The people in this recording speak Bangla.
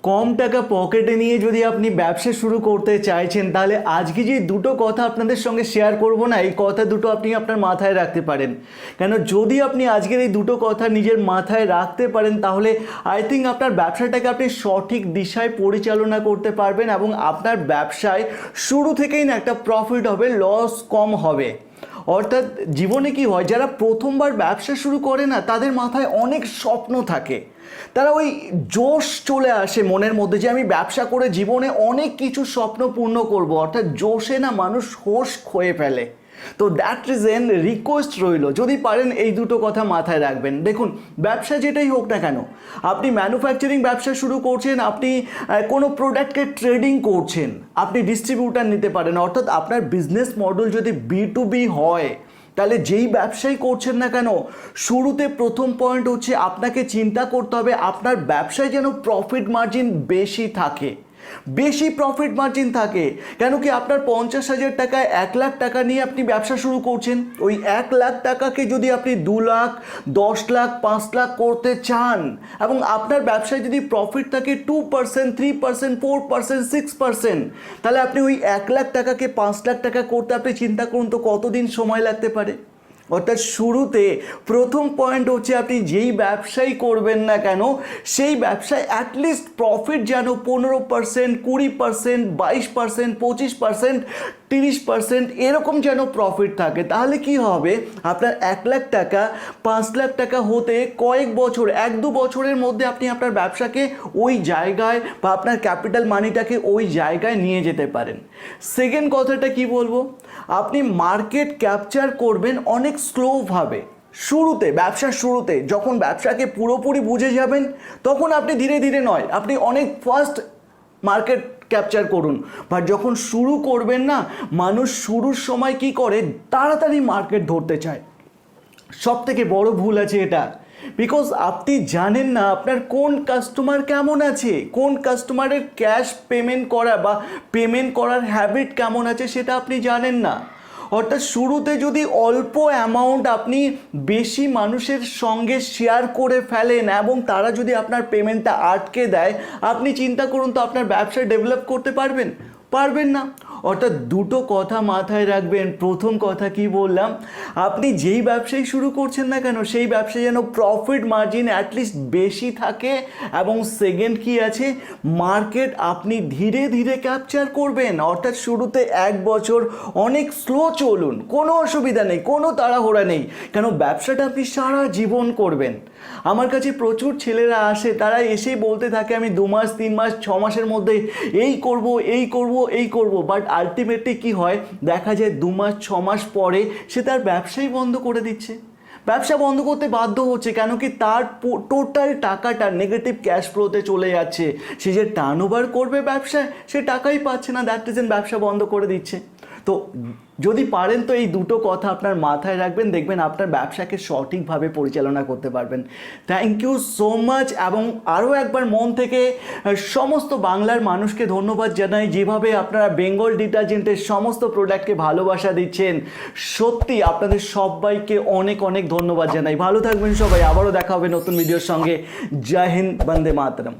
কম টাকা পকেটে নিয়ে যদি আপনি ব্যবসা শুরু করতে চাইছেন, তাহলে আজকে যে দুটো কথা আপনাদের সঙ্গে শেয়ার করব না, এই কথা দুটো আপনি আপনার মাথায় রাখতে পারেন। কেন, যদি আপনি আজকের এই দুটো কথা নিজের মাথায় রাখতে পারেন, তাহলে আই থিঙ্ক আপনার ব্যবসাটাকে আপনি সঠিক দিশায় পরিচালনা করতে পারবেন এবং আপনার ব্যবসায় শুরু থেকেই না একটা প্রফিট হবে, লস কম হবে। অর্থাৎ জীবনে কি হয়, যারা প্রথমবার ব্যবসা শুরু করে না, তাদের মাথায় অনেক স্বপ্ন থাকে, তারা ওই জোশ চলে আসে মনের মধ্যে যে আমি ব্যবসা করে জীবনে অনেক কিছু স্বপ্ন পূর্ণ করব। অর্থাৎ জোশে না মানুষ হোশ খোয়ে ফেলে। তো দ্যাট রিজন রিকোয়েস্ট রইল, যদি পারেন এই দুটো কথা মাথায় রাখবেন। দেখুন, ব্যবসা যেটাই হোক না কেন, আপনি ম্যানুফ্যাকচারিং ব্যবসা শুরু করছেন, আপনি কোনো প্রোডাক্টকে ট্রেডিং করছেন, আপনি ডিস্ট্রিবিউটার নিতে পারেন। অর্থাৎ আপনার বিজনেস মডেল যদি B2B হয়, তাহলে যেই ব্যবসাই করছেন না কেন, শুরুতে প্রথম পয়েন্ট হচ্ছে আপনাকে চিন্তা করতে হবে আপনার ব্যবসায় যেন প্রফিট মার্জিন বেশি থাকে, বেশি প্রফিট মার্জিন থাকে। কেন কি, আপনার 50,000 টাকায় 1 লাখ টাকা নিয়ে আপনি ব্যবসা শুরু করছেন, ওই 1 লাখ টাকাকে যদি আপনি 2 লাখ, 10 লাখ, 5 লাখ করতে চান এবং আপনার ব্যবসায় যদি প্রফিট থাকে 2%, 3%, 4%, 6%, তাহলে আপনি ওই 1 লাখ টাকাকে 5 লাখ টাকা করতে আপনি চিন্তা করুন তো কতদিন সময় লাগতে পারে। অর্থাৎ শুরুতে প্রথম পয়েন্ট হচ্ছে আপনি যেই ব্যবসাই করবেন না কেন, সেই ব্যবসায় অ্যাটলিস্ট প্রফিট যেন 15%, 20%, 22%, 25%, 30% এরকম যেন প্রফিট থাকে। তাহলে কি হবে, আপনার 1 লাখ টাকা 5 লাখ টাকা হতে কয়েক বছর, 1-2 বছরের মধ্যে আপনি আপনার ব্যবসাকে ওই জায়গায় বা আপনার ক্যাপিটাল মানিটাকে ওই জায়গায় নিয়ে যেতে পারেন। সেকেন্ড কথাটা কি বলবো, আপনি মার্কেট ক্যাপচার করবেন অনেক স্লোভাবে। শুরুতে, ব্যবসার শুরুতে যখন ব্যবসাকে পুরোপুরি বুঝে যাবেন, তখন আপনি ধীরে ধীরে নয়, আপনি অনেক ফাস্ট মার্কেট ক্যাপচার করুন। বাট যখন শুরু করবেন না, মানুষ শুরুর সময় কি করে, তাড়াতাড়ি মার্কেট ধরতে চায়। সব থেকে বড় ভুল আছে এটা, বিকজ আপনি জানেন না আপনার কোন কাস্টমার কেমন আছে, কোন কাস্টমারের ক্যাশ পেমেন্ট করা বা পেমেন্ট করার হ্যাবিট কেমন আছে সেটা আপনি জানেন না। অর্থাৎ শুরুতে যদি অল্প অ্যামাউন্ট আপনি বেশি মানুষের সঙ্গে শেয়ার করে ফেলেন এবং তারা যদি আপনার পেমেন্টটা আটকে দেয়, আপনি চিন্তা করুন তো আপনার ব্যবসা ডেভেলপ করতে পারবেন না। অর্থাৎ দুটো কথা মাথায় রাখবেন। প্রথম কথা কি বললাম, আপনি যেই ব্যবসায় শুরু করছেন না কেন, সেই ব্যবসায় যেন প্রফিট মার্জিন অ্যাটলিস্ট বেশি থাকে। এবং সেকেন্ড কি আছে, মার্কেট আপনি ধীরে ধীরে ক্যাপচার করবেন। অর্থাৎ শুরুতে 1 বছর অনেক স্লো চলুন, কোনো অসুবিধা নেই, কোনো তাড়াহুড়া নেই, কেন ব্যবসাটা আপনি সারা জীবন করবেন। আমার কাছে প্রচুর ছেলেরা আসে, তারা এসেই বলতে থাকে আমি 2 মাস, 3 মাস, 6 মাসের মধ্যে এই করব, বাট আলটিমেটলি কি হয়, দেখা যায় 2 মাস 6 মাস পরে সে তার ব্যবসাই বন্ধ করে দিচ্ছে, ব্যবসা বন্ধ করতে বাধ্য হচ্ছে। কেন কি, তার টোটাল টাকাটা নেগেটিভ ক্যাশ ফ্লোতে চলে যাচ্ছে। সে যে টার্ন ওভার করবে ব্যবসায়, সে টাকাই পাচ্ছে না, দ্যাট রিজন ব্যবসা বন্ধ করে দিচ্ছে। তো যদি পারেন তো এই দুটো কথা আপনার মাথায় রাখবেন, দেখবেন আপনার ব্যবসাকে সঠিকভাবে পরিচালনা করতে পারবেন। Thank you so much. এবং আরও একবার মন থেকে সমস্ত বাংলার মানুষকে ধন্যবাদ জানাই, যেভাবে আপনারা বেঙ্গল ডিটারজেন্টের সমস্ত প্রোডাক্টকে ভালোবাসা দিচ্ছেন। সত্যি আপনাদের সবাইকে অনেক অনেক ধন্যবাদ জানাই। ভালো থাকবেন সবাই, আবারও দেখা হবে নতুন ভিডিওর সঙ্গে। জয় হিন্দ, বন্দে মাতরম।